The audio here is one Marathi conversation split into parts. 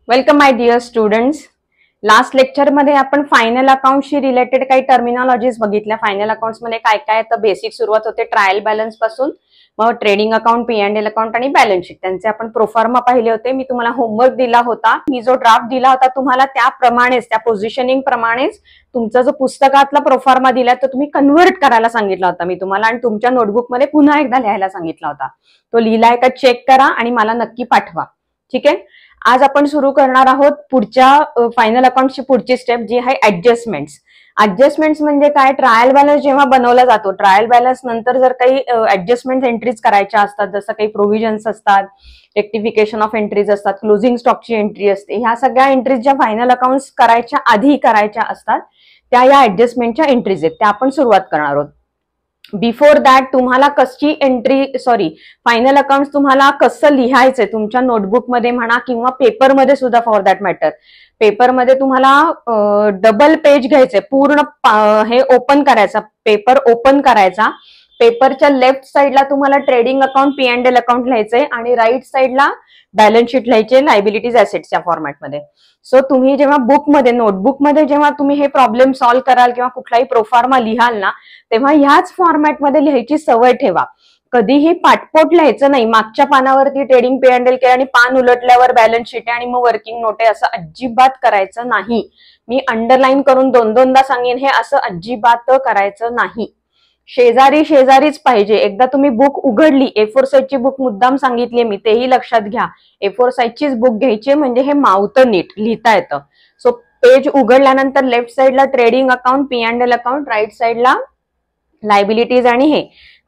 Welcome my dear students. Last lecture मध्ये आपण फायनल अकाउंटशी रिलेटेड काही टर्मिनॉलॉजीज बघितल्या. फायनल अकाउंट्स मध्ये काय काय तर बेसिक सुरुवात होते ट्रायल बॅलन्स पासून, मग ट्रेडिंग अकाउंट, P&L अकाउंट आणि बॅलन्स शीट, त्यांचे आपण प्रोफॉर्मा पाहिले होते. मी तुम्हाला होमवर्क दिला होता. मी जो ड्राफ्ट दिला होता तुम्हाला त्याप्रमाणेच, त्या पोझिशनिंग प्रमाणेच तुमचा जो पुस्तकातला प्रोफॉर्मा दिला तो तुम्ही कन्व्हर्ट करायला सांगितला होता मी तुम्हाला, आणि तुमच्या नोटबुक मध्ये पुन्हा एकदा लिहायला सांगितला होता. तो लिहिलाय का चेक करा आणि मला नक्की पाठवा. ठीक आहे. आज आपण सुरू करणार आहोत पुढच्या फायनल अकाउंटची पुढची स्टेप, जी आहे ऍडजस्टमेंट्स. ऍडजस्टमेंट्स म्हणजे काय? ट्रायल बॅलन्स जेव्हा बनवला जातो, ट्रायल बॅलन्स नंतर जर काही ऍडजस्टमेंट एंट्रीज करायच्या असतात, जसं काही प्रोव्हिजन्स असतात, रेक्टिफिकेशन ऑफ एंट्रीज असतात, क्लोजिंग स्टॉकची एंट्री असते, ह्या सगळ्या एंट्रीज ज्या फायनल अकाउंट्स करायच्या आधी करायच्या असतात त्या या ऍडजस्टमेंटच्या एंट्रीज आहेत. त्या आपण सुरुवात करणार आहोत. बिफोर दॅट तुम्हाला कशी फायनल अकाउंट तुम्हाला कसं लिहायचंय तुमच्या नोटबुकमध्ये म्हणा किंवा पेपरमध्ये सुद्धा, फॉर दॅट मॅटर पेपरमध्ये तुम्हाला डबल पेज घ्यायचंय. पूर्ण हे ओपन करायचा, पेपर ओपन करायचा. पेपरच्या लेफ्ट साईडला तुम्हाला ट्रेडिंग अकाउंट, P&L अकाउंट लिहायचंय आणि राईट साईडला बॅलन्स शीट लिहायचे, लायबिलिटीज ऍसेट्सच्या फॉर्मॅटमध्ये. सो तुम्ही जेव्हा बुकमध्ये, नोटबुकमध्ये जेव्हा तुम्ही हे प्रॉब्लेम सॉल्व्ह कराल किंवा कुठलाही प्रोफॉर्मा लिहाल ना, तेव्हा ह्याच फॉर्मॅटमध्ये लिहायची सवय ठेवा. कधीही पाठपोट लिहायचं नाही. मागच्या पानावरती ट्रेडिंग, P&L केलं आणि पान उलटल्यावर बॅलन्स शीट आहे आणि मग वर्किंग नोट आहे, असं अजिबात करायचं नाही. मी अंडरलाईन करून दोनदा सांगेन, हे असं अजिबात करायचं नाही. शेजारीच पाहिजे. एकदा तुम्ही बुक उघडली, A4 साईजची बुक मुद्दाम सांगितली मी, तेही लक्षात घ्या. A4 साईजचीच बुक घ्यायची, म्हणजे हे मावतं नीट लिहिता येतं. सो पेज उघडल्यानंतर लेफ्ट साईडला trading account, P&L account, right साईडला लायबिलिटीज आणि हे.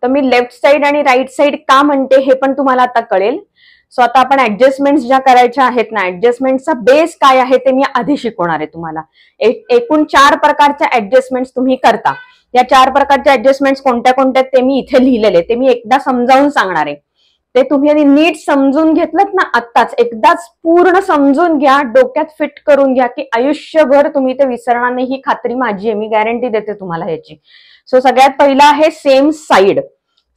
तर मी लेफ्ट साईड आणि राईट साईड का म्हणते हे पण तुम्हाला आता कळेल. सो आता आपण ऍडजस्टमेंट्स ज्या करायच्या आहेत ना, ऍडजस्टमेंटचा बेस काय आहे ते मी आधी शिकवणार आहे तुम्हाला. एकूण 4 प्रकारच्या ऍडजस्टमेंट्स तुम्ही करता. या 4 प्रकारच्या ऍडजस्टमेंट्स कोणत्या कोणत्या ते मी इथे लिहिलेले, ते मी एकदा समजावून सांगणार आहे. ते तुम्ही नीट समजून घेतलं ना आत्ताच, एकदाच पूर्ण समजून घ्या, डोक्यात फिट करून घ्या की आयुष्यभर तुम्ही ते विसरणार नाही, ही खात्री माझी आहे. मी गॅरंटी देते तुम्हाला ह्याची. सो सगळ्यात पहिला आहे सेम साईड.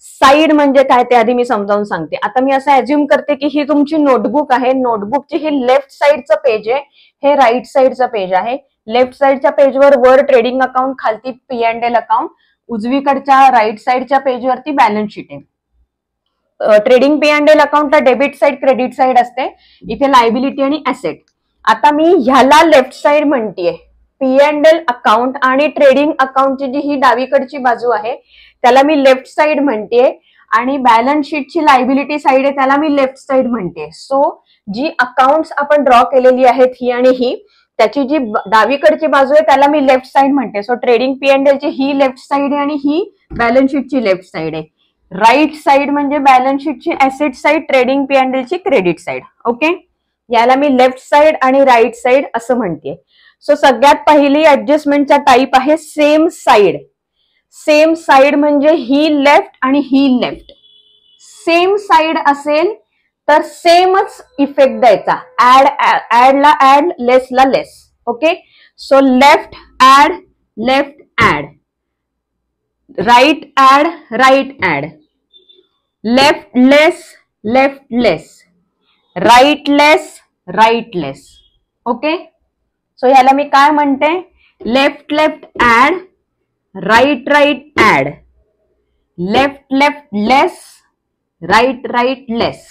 साईड म्हणजे काय ते आधी मी समजावून सांगते. आता मी असं अज्युम करते की ही तुमची नोटबुक आहे. नोटबुकची ही लेफ्ट साईडचं पेज आहे, हे राईट साईडचं पेज आहे. लेफ्ट साईडच्या पेजवर वर ट्रेडिंग अकाउंट, खालती P&L अकाउंट, उजवीकडच्या राईट साईडच्या पेजवरती बॅलन्स शीट आहे. ट्रेडिंग, P&L अकाउंटला डेबिट साईड, क्रेडिट साईड असते. इथे लायबिलिटी आणि ऍसेट. आता मी ह्याला लेफ्ट साईड म्हणतेय. P&L अकाउंट आणि ट्रेडिंग अकाउंटची जी ही डावीकडची बाजू आहे त्याला मी लेफ्ट साईड म्हणतेय, आणि बॅलन्स शीटची लायबिलिटी साईड आहे त्याला मी लेफ्ट साईड म्हणते. सो जी अकाउंट्स आपण ड्रॉ केलेली आहेत ही आणि ही, त्याची जी डावीकडची बाजू आहे त्याला मी लेफ्ट साईड म्हणते. सो ट्रेडिंग, P&L ची ही लेफ्ट साईड आहे आणि ही बॅलन्स शीटची लेफ्ट साईड आहे. राईट साईड म्हणजे बॅलन्स शीटची ऍसेट साईड, ट्रेडिंग, P&L ची क्रेडिट साईड. ओके, याला मी लेफ्ट साईड आणि राईट साईड असं म्हणते. सो सगळ्यात पहिली ऍडजस्टमेंटचा टाईप आहे सेम साईड. सेम साईड म्हणजे ही लेफ्ट आणि ही लेफ्ट. सेम साईड असेल तर सेमच इफेक्ट द्यायचा. ऍडला ऍड, लेसला less. Okay, so left add, left add, right add, right add, left less, left less, right less, right less. Okay, so ह्याला मी काय म्हणते? Left left add, right right add, left left less, right right less.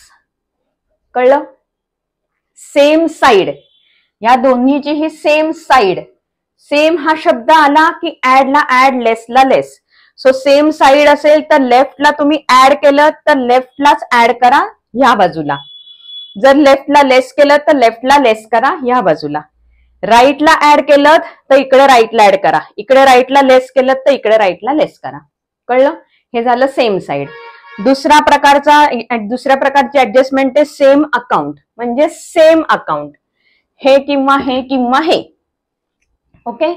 कळलं? सेम साईड, या दोन्हीची ही सेम साईड. सेम हा शब्द आला की ऍडला ऍड, लेसला लेस. सो सेम साईड असेल तर लेफ्टला तुम्ही ऍड केलं तर लेफ्टलाच ऍड करा ह्या बाजूला. जर लेफ्टला लेस केलं तर लेफ्टला लेस करा ह्या बाजूला. राईटला ऍड केलं तर इकडे राईटला ऍड करा, इकडे राईटला लेस केलं तर इकडे राईटला लेस करा. कळलं? हे झालं सेम साईड. दुसऱ्या प्रकारची ऍडजस्टमेंट आहे सेम अकाउंट. म्हणजे सेम अकाउंट, हे किंवा हे किंवा हे. ओके,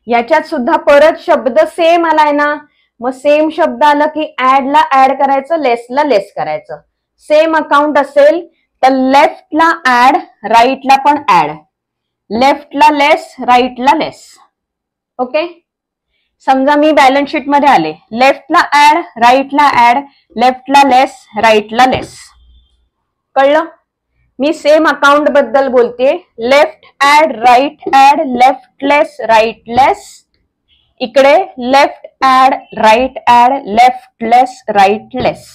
याच्यात सुद्धा परत शब्द सेम आलाय ना, मग सेम शब्द आला की ऍडला ऍड करायचं, लेसला लेस करायचं. सेम अकाउंट असेल तर लेफ्टला ऍड, राईटला पण ऍड, लेफ्टला लेस, राईटला लेस. ओके, समजा मी बॅलन्स शीट मध्ये आले, लेफ्टला ऍड, राईटला ऍड, लेफ्टला लेस, राईटला लेस. कळलं? मी सेम अकाउंट बद्दल बोलते. Left add, right add, left less, right less. इकडे left add, right add, left less, right less.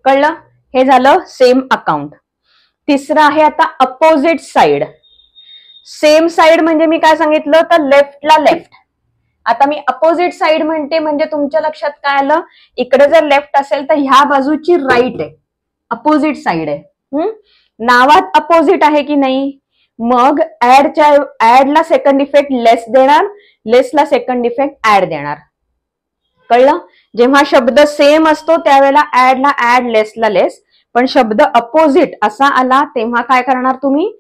कळलं? हे झालं सेम अकाउंट. तिसरं आहे आता अपोजिट साइड. सेम साइड म्हणजे मी काय सांगितलं तर लेफ्टला लेफ्ट. आता मी अपोजिट साइड म्हणते म्हणजे तुमच्या लक्षात काय आलं, इकडे जर लेफ्ट असेल तर ह्या बाजूची राईट आहे, अपोजिट साइड आहे. नावात अपोजिट आहे की नाही, मग ऍडला सेकंड इफेक्ट लेस देणार, लेसला सेकंड इफेक्ट ऍड देणार. कळलं? जेव्हा शब्द सेम असतो त्यावेळेला ऍडला ऍड, लेसला लेस. पण शब्द अपोजिट असा आला तेव्हा काय करणार तुम्ही,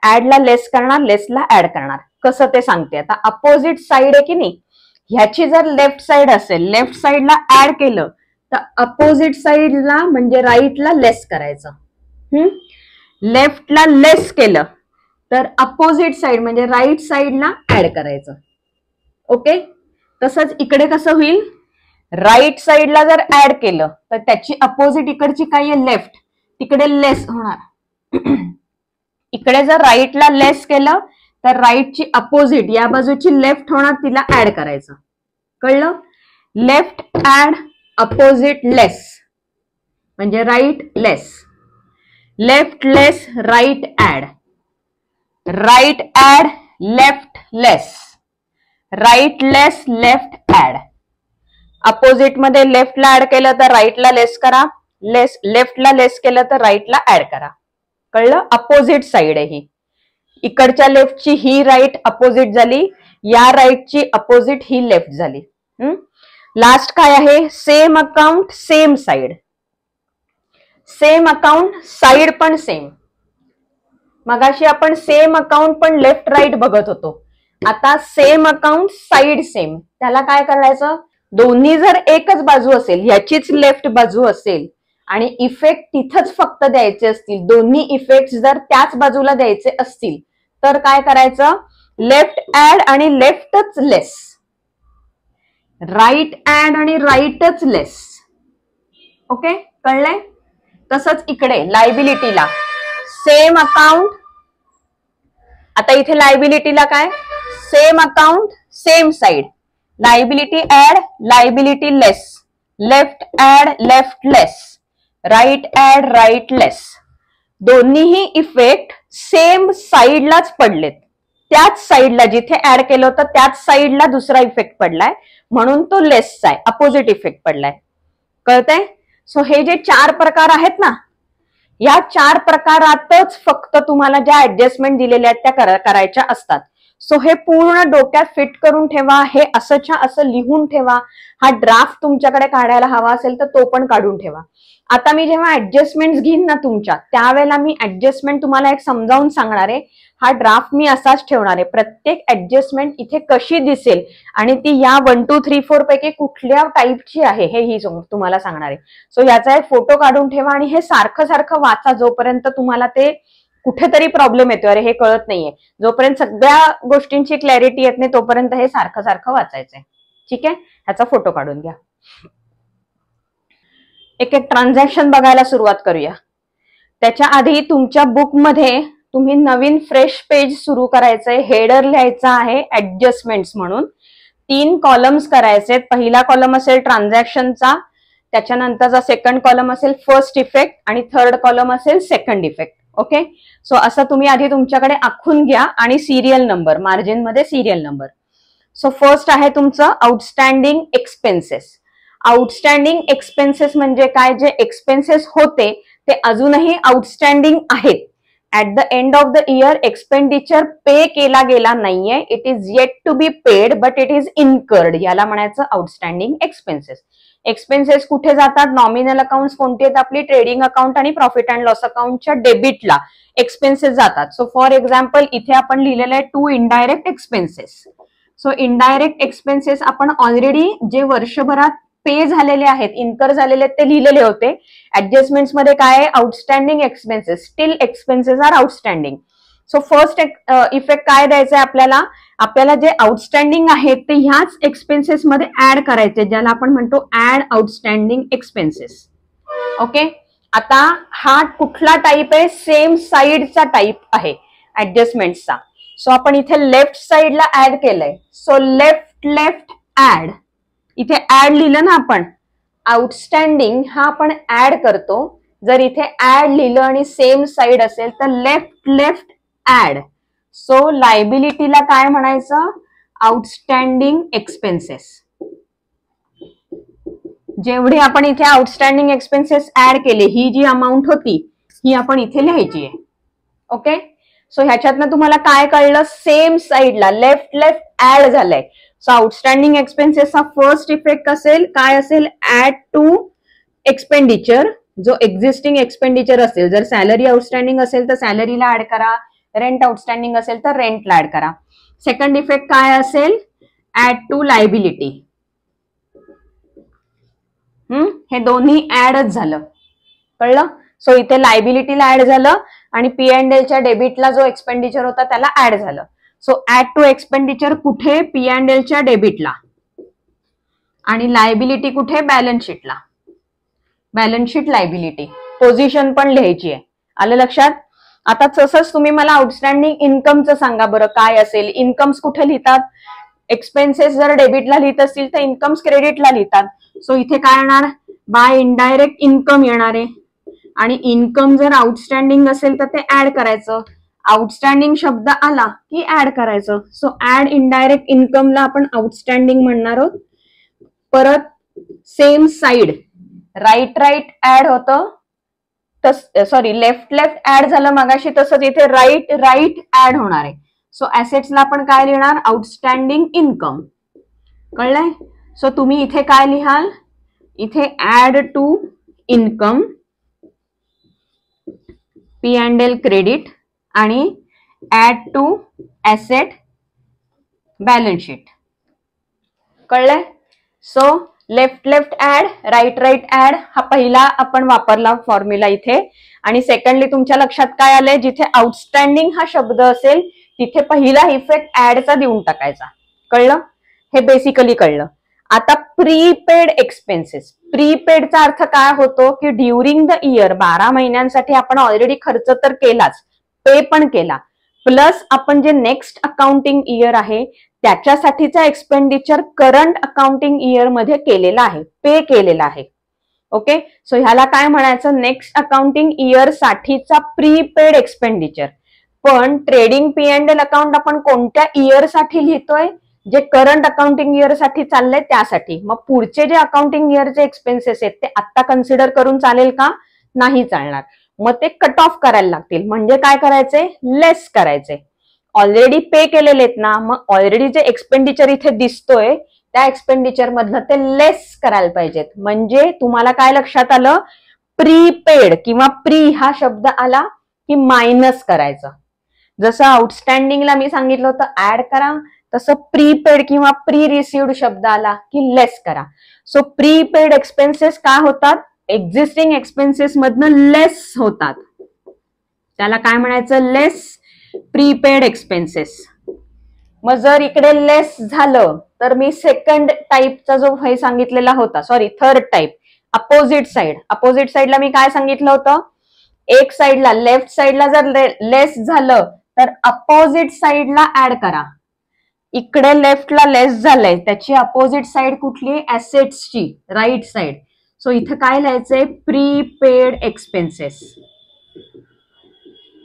ऍडला लेस करणार, लेसला ऍड करणार. कसं ते सांगते. आता अपोजिट साइड आहे की नाही, ह्याची जर लेफ्ट साइड असेल, लेफ्ट साइडला ऍड केलं तर अपोजिट साइडला म्हणजे राईटला लेस करायचं. लेफ्टला लेस केलं तर अपोजिट साइड म्हणजे राईट साइडला ऍड करायचं. ओके. तसंच इकडे कसं होईल, राईट साइडला जर ऍड केलं तर त्याची अपोजिट इकडची काय आहे, लेफ्ट, तिकडे लेस होणार. इकडे जर राईटला लेस केलं तर राईटची अपोजिट या बाजूची लेफ्ट होणार, तिला ऍड करायचं. कळलं? लेफ्ट ऍड, अपोजिट लेस म्हणजे right less. Left less, right add. Right add, left less. Right less, left add. Opposite मध्ये लेफ्टला ऍड केलं तर राईटला लेस करा, लेफ्टला लेस केलं तर राईटला ऍड करा. कळलं? अपोजिट साइड आहे ही. इकडच्या लेफ्टची ही राईट अपोजिट झाली, या राईटची अपोजिट ही लेफ्ट झाली. लास्ट काय आहे, same account same side. Same account side पण सेम. मगाशी आपण सेम अकाउंट पण लेफ्ट राईट बघत होतो, आता सेम अकाउंट साइड सेम. त्याला काय करायचं, दोन्ही जर एकच बाजू असेल, ह्याचीच लेफ्ट बाजू असेल आणि इफेक्ट तिथंच फक्त द्यायचे असतील, दोन्ही इफेक्ट जर त्याच बाजूला द्यायचे असतील तर काय करायचं, लेफ्ट ऍड आणि लेफ्टच लेस, राईट ऍड आणि राईटच लेस. ओके, कळलंय? तसंच इकडे लायबिलिटीला सेम अकाउंट. आता इथे लायबिलिटीला काय, same account same side. Liability add, liability less, left add, left less, right add, right less. दोन्हीही इफेक्ट सेम साइडलाच पडलेत, त्याच साइडला जिथे ऍड केलं होतं त्याच साइडला दुसरा इफेक्ट पडलाय म्हणून तो लेसचा आहे, अपोजिट इफेक्ट पडलाय. कळतंय? सो हे जे 4 प्रकार आहेत ना, या 4 प्रकारातच फक्त तुम्हाला ज्या ऍडजस्टमेंट दिलेल्या आहेत त्या करायच्या असतात. सो हे पूर्ण डोक्यात फिट करून ठेवा, हे असंच्या असं लिहून ठेवा. हा ड्राफ्ट तुमच्याकडे काढायला हवा असेल तर तो पण काढून ठेवा. आता मी जेव्हा ऍडजस्टमेंट घेईन ना तुमच्या, त्यावेळेला मी ऍडजस्टमेंट तुम्हाला एक समजावून सांगणार आहे. हा ड्राफ्ट मी असाच ठेवणार आहे, प्रत्येक ऍडजस्टमेंट इथे कशी दिसेल आणि ती या 1 2 3 4 पैकी कुठल्या टाईपची आहे हे ही तुम्हाला सांगणार आहे. सो याचा एक फोटो काढून ठेवा आणि हे सारखं सारखं वाचा जोपर्यंत तुम्हाला ते कुठेतरी प्रॉब्लेम येतो, अरे हे कळत नाहीये. जोपर्यंत सगळ्या गोष्टींची क्लॅरिटी येत नाही तोपर्यंत हे सारखं सारखं वाचायचंय. ठीक आहे, ह्याचा फोटो काढून घ्या. एक एक ट्रान्झॅक्शन बघायला सुरुवात करूया. त्याच्या आधी तुमच्या बुकमध्ये तुम्ही नवीन फ्रेश पेज सुरू करायचंय. हेडर लिहायचा आहे ऍडजस्टमेंट्स म्हणून. 3 कॉलम्स करायचे. पहिला कॉलम असेल ट्रान्झॅक्शनचा, त्याच्यानंतरचा सेकंड कॉलम असेल फर्स्ट इफेक्ट आणि थर्ड कॉलम असेल सेकंड इफेक्ट. ओके, सो असं तुम्ही आधी तुमच्याकडे आखून घ्या आणि सिरियल नंबर, मार्जिन मध्ये सिरियल नंबर. सो फर्स्ट आहे तुमचं आउटस्टँडिंग एक्सपेन्सेस. आउटस्टँडिंग एक्सपेन्सेस म्हणजे काय, जे एक्सपेन्सेस होते ते अजूनही आउटस्टँडिंग आहेत. At the end of the year expenditure pay केला गेला नाहीये, it is yet to be paid but it is incurred, याला म्हणायचं आउटस्टँडिंग एक्सपेन्सेस. एक्सपेन्सेस कुठे जातात, नॉमिनल अकाउंट कोणते आहेत आपली, ट्रेडिंग अकाउंट आणि प्रॉफिट अँड लॉस अकाउंटच्या डेबिटला एक्सपेन्सेस जातात. सो फॉर एक्झाम्पल इथे आपण लिहिलेलं आहे 2 indirect expenses. So indirect expenses आपण ऑलरेडी जे वर्षभरात पे झालेले आहेत, इन्कर झालेले आहेत ते लिहिलेले होते. ऍडजस्टमेंट्स मध्ये काय आहे, outstanding expenses, still expenses are outstanding. So first effect काय द्यायचा आहे आपल्याला, आपल्याला जे आउटस्टँडिंग आहेत ते ह्याच एक्सपेन्सेस मध्ये ऍड करायचे, ज्याला आपण म्हणतो ऍड आउटस्टँडिंग एक्सपेन्सेस. ओके, आता हा कुठला टाईप आहे, सेम साइडचा टाईप आहे ऍडजस्टमेंटचा. सो आपण इथे लेफ्ट साइडला ऍड केलंय. सो लेफ्ट ऍड, इथे ऍड लिहिलं ना आपण, आउटस्टँडिंग हा आपण ऍड करतो. जर इथे ऍड लिहिलं आणि सेम साइड असेल तर लेफ्ट ऍड. सो लायबिलिटीला काय म्हणायचं, आउटस्टँडिंग एक्सपेन्सेस. जेवढे आपण इथे आउटस्टँडिंग एक्सपेन्सेस ऍड केले, ही जी अमाऊंट होती ही आपण इथे लिहायची आहे. ओके, सो ह्याच्यातनं तुम्हाला काय कळलं, सेम साइडला लेफ्ट ऍड झालंय. सो आउटस्टँडिंग एक्सपेन्सेसचा फर्स्ट इफेक्ट असेल काय असेल, ऍड टू एक्सपेंडिचर. जो एक्झिस्टिंग एक्सपेंडिचर असेल, जर सॅलरी आउटस्टँडिंग असेल तर सॅलरीला ऍड करा, रेंट आउटस्टँडिंग असेल तर रेंटला ऍड करा. सेकंड इफेक्ट काय असेल, ऍड टू लायबिलिटी. हे दोन्ही ऍडच झालं, कळलं. सो इथे लायबिलिटीला ऍड झालं आणि P&Lच्या डेबिटला जो एक्सपेंडिचर होता त्याला ऍड झालं. सो ऍड टू एक्सपेंडिचर कुठे, P&Lच्या डेबिटला, आणि लायबिलिटी कुठे, बॅलन्स शीटला. बॅलन्स शीट लायबिलिटी, पोझिशन पण लिहायची आहे. आलं लक्षात. आता तसंच तुम्ही मला आउटस्टँडिंग इन्कमचं सांगा बरं, काय असेल. इन्कम्स कुठे लिहितात, एक्सपेन्सेस जर डेबिटला लिहित असतील तर इन्कम्स क्रेडिटला लिहितात. सो इथे काय येणार, बाय इनडायरेक्ट इन्कम येणार आहे, आणि इन्कम जर आउटस्टँडिंग असेल तर ते ऍड करायचं. आउटस्टँडिंग शब्द आला की ऍड करायचं. सो ऍड इनडायरेक्ट इन्कमला आपण आउटस्टँडिंग म्हणणार आहोत. परत सेम साइड राईट ऍड होतं, सॉरी लेफ्ट ऍड झालं मगाशी, तसंच इथे राईट ऍड होणार आहे. सो ऍसेट्सला आपण काय लिहिणार, आउटस्टँडिंग इन्कम. कळलंय. सो तुम्ही इथे काय लिहाल, इथे add to income, P&L credit, आणि add to asset balance sheet. कळलंय. So left add, right add हा पहिला आपण वापरला फॉर्म्युला इथे. आणि सेकंडली तुमच्या लक्षात काय आलंय, जिथे आउटस्टँडिंग हा शब्द असेल तिथे पहिला इफेक्ट ऍडचा देऊन टाकायचा. कळलं, हे बेसिकली कळलं. आता प्रीपेड एक्सपेन्सेस. प्रीपेडचा अर्थ काय होतो की ड्युरिंग द इयर, 12 महिन्यांसाठी आपण ऑलरेडी खर्च तर केलाच, पे पण केला, प्लस आपण जे नेक्स्ट अकाउंटिंग इयर आहे त्याच्यासाठीचा एक्सपेंडिचर करंट अकाउंटिंग इयर मध्ये केलेला आहे, पे केलेला आहे. ओके, सो ह्याला काय म्हणायचं, नेक्स्ट अकाउंटिंग इयर साठीचा प्रीपेड एक्सपेंडिचर. पण ट्रेडिंग P&L अकाउंट आपण कोणत्या इयर साठी लिहितोय, जे करंट अकाउंटिंग इयर साठी चाललंय त्यासाठी. मग पुढचे जे अकाउंटिंग इयरचे एक्सपेन्सेस आहेत ते आता कन्सिडर करून चालेल का, नाही चालणार. मग ते कट ऑफ करायला लागतील. म्हणजे काय करायचे, लेस करायचे. ऑलरेडी पे केलेले आहेत ना, मग ऑलरेडी जे एक्सपेंडिचर इथे दिसतोय त्या एक्सपेंडिचर मधनं ते लेस करायला पाहिजेत. म्हणजे तुम्हाला काय लक्षात आलं, प्रीपेड किंवा प्री हा शब्द आला की मायनस करायचं. जसं आउटस्टँडिंगला मी सांगितलं होतं ऍड करा, तसं प्रीपेड किंवा प्री रिसिव्ड शब्द आला की लेस करा. सो प्रीपेड एक्सपेन्सेस काय होतात, एक्झिस्टिंग एक्सपेन्सेस मधनं लेस होतात. त्याला काय म्हणायचं, लेस प्रीपेड एक्सपेन्सेस. मग जर इकडे लेस झालं तर मी सेकंड टाईपचा जो हे सांगितलेला होता, sorry third type, opposite side. Opposite साइडला मी काय सांगितलं होतं, एक साइडला लेफ्ट साइडला जर लेस झालं तर अपोजिट साइडला ऍड करा. इकडे लेफ्टला लेस झालंय, त्याची अपोजिट साइड कुठली, ऍसेट्सची राईट साइड. सो इथं काय लिहायचंय, प्रीपेड एक्सपेन्सेस.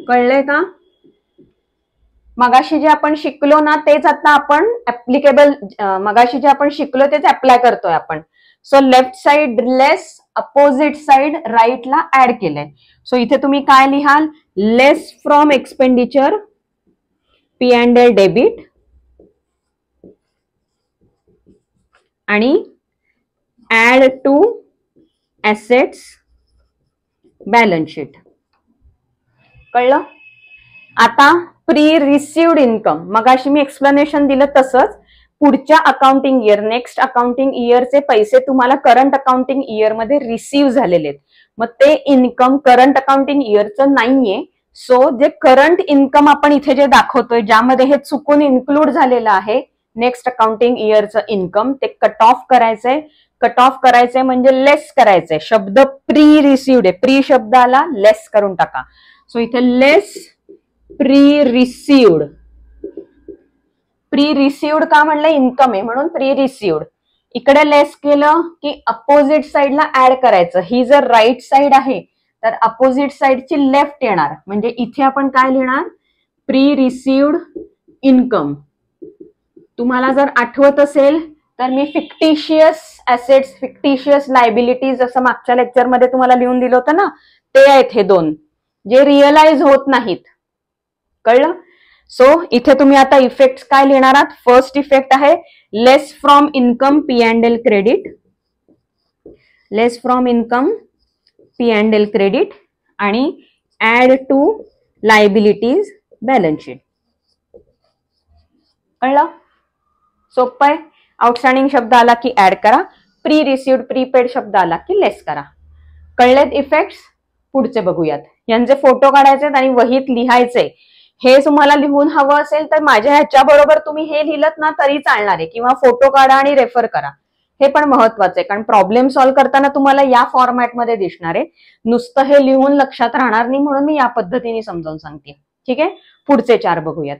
कळलंय का. मगाशी जे आपण शिकलो ना तेच आता आपण ऍप्लिकेबल, मगाशी जे आपण शिकलो तेच अप्लाय करतोय आपण. So left side less, opposite side राईटला ऍड केलंय. सो इथे तुम्ही काय लिहाल, less from expenditure P&L debit आणि add to assets balance sheet. कळलं. आता प्री रिसिव्ड इन्कम, मगाशी मी एक्सप्लेनेशन दिलं तसंच पुढच्या अकाउंटिंग इयर, नेक्स्ट अकाउंटिंग इयरचे पैसे तुम्हाला करंट अकाउंटिंग इयर मध्ये रिसीव्ह झालेले आहेत. मग ते इन्कम करंट अकाउंटिंग इयरचं नाहीये. सो जे करंट इन्कम आपण इथे जे दाखवतोय, ज्यामध्ये हे चुकून इन्क्लूड झालेलं आहे नेक्स्ट अकाउंटिंग इयरचं इन्कम, ते कट ऑफ करायचंय. कट ऑफ करायचंय म्हणजे लेस करायचंय. शब्द प्री रिसिव्ड आहे, प्री शब्द आला, लेस करून टाका. सो इथे लेस प्री रिसिव्ड. प्री रिसिव्ड का म्हणलं, इन्कम आहे म्हणून प्री रिसिव्ड. इकडे लेस केलं की अपोजिट साइडला ऍड करायचं. ही जर राईट साइड आहे तर अपोजिट साइडची लेफ्ट येणार, म्हणजे इथे आपण काय लिहिणार, प्री रिसिव्ड इन्कम. तुम्हाला जर आठवत असेल तर मी फिक्टिशियस ऍसेट्स, फिक्टिशियस लायबिलिटीज असं मागच्या लेक्चरमध्ये तुम्हाला लिहून दिलं होतं ना, ते आहेत हे दोन जे रिअलाइज होत नाहीत. कळलं? सो इथे तुम्ही आता इफेक्ट काय लिहिणार आहात. फर्स्ट इफेक्ट आहे less from income P&L credit, less from income P&L credit आणि add to liabilities balance sheet. कळलं? सोपं आहे. आउटस्टँडिंग शब्द आला की ऍड करा, प्री रिसिव्ड प्रीपेड शब्द आला की लेस करा. कळलेत इफेक्ट्स? पुढचे बघूयात. यांचे फोटो काढायचे आणि वहीत लिहायचे. हे तुम्हाला लिहून हवं असेल तर माझ्या ह्याच्या बरोबर तुम्ही हे लिहिलत ना तरी चालणार आहे, किंवा फोटो काढा आणि रेफर करा. हे पण महत्वाचं आहे, कारण प्रॉब्लेम सॉल्व्ह करताना तुम्हाला या फॉर्मॅटमध्ये दिसणार आहे. नुसतं हे लिहून लक्षात राहणार नाही, म्हणून मी या पद्धतीने समजावून सांगते. ठीक आहे, पुढचे 4 बघूयात.